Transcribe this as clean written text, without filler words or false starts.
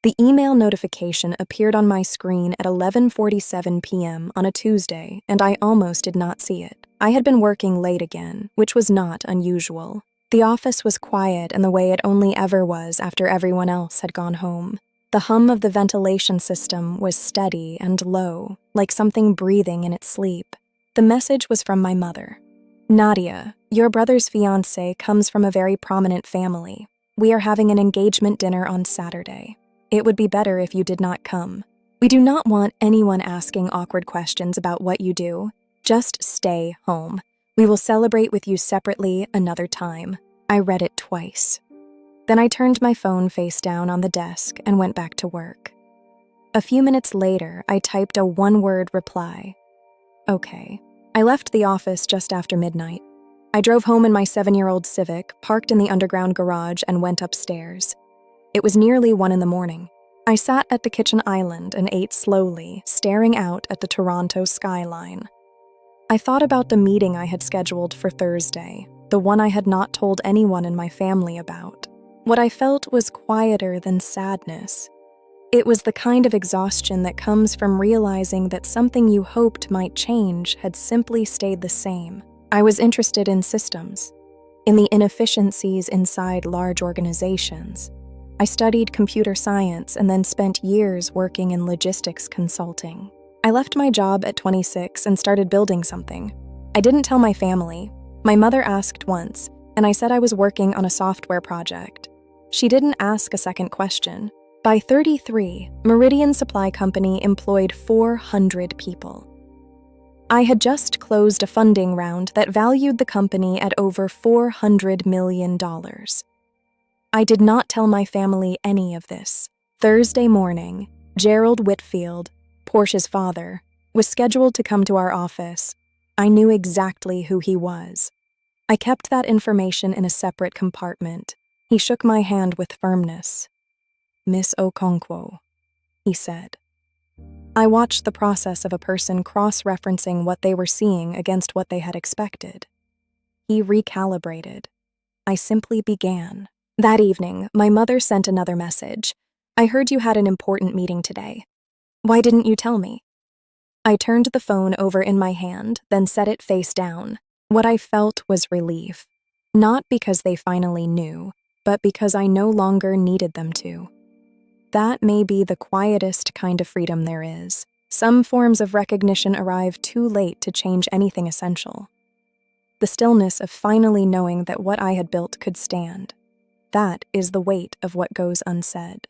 The email notification appeared on my screen at 11:47 p.m. on a Tuesday, and I almost did not see it. I had been working late again, which was not unusual. The office was quiet in the way it only ever was after everyone else had gone home. The hum of the ventilation system was steady and low, like something breathing in its sleep. The message was from my mother. "Nadia, your brother's fiancée comes from a very prominent family. We are having an engagement dinner on Saturday. It would be better if you did not come. We do not want anyone asking awkward questions about what you do. Just stay home. We will celebrate with you separately another time." I read it twice. Then I turned my phone face down on the desk and went back to work. A few minutes later, I typed a one-word reply. Okay. I left the office just after midnight. I drove home in my 7-year-old Civic, parked in the underground garage, and went upstairs. It was nearly 1 a.m. I sat at the kitchen island and ate slowly, staring out at the Toronto skyline. I thought about the meeting I had scheduled for Thursday, the one I had not told anyone in my family about. What I felt was quieter than sadness. It was the kind of exhaustion that comes from realizing that something you hoped might change had simply stayed the same. I was interested in systems, in the inefficiencies inside large organizations. I studied computer science and then spent years working in logistics consulting. I left my job at 26 and started building something. I didn't tell my family. My mother asked once, and I said I was working on a software project. She didn't ask a second question. By 33, Meridian Supply Company employed 400 people. I had just closed a funding round that valued the company at over $400 million. I did not tell my family any of this. Thursday morning, Gerald Whitfield, Portia's father, was scheduled to come to our office. I knew exactly who he was. I kept that information in a separate compartment. He shook my hand with firmness. "Miss Okonkwo," he said. I watched the process of a person cross-referencing what they were seeing against what they had expected. He recalibrated. I simply began. That evening, my mother sent another message. "I heard you had an important meeting today. Why didn't you tell me?" I turned the phone over in my hand, then set it face down. What I felt was relief. Not because they finally knew, but because I no longer needed them to. That may be the quietest kind of freedom there is. Some forms of recognition arrive too late to change anything essential. The stillness of finally knowing that what I had built could stand. That is the weight of what goes unsaid.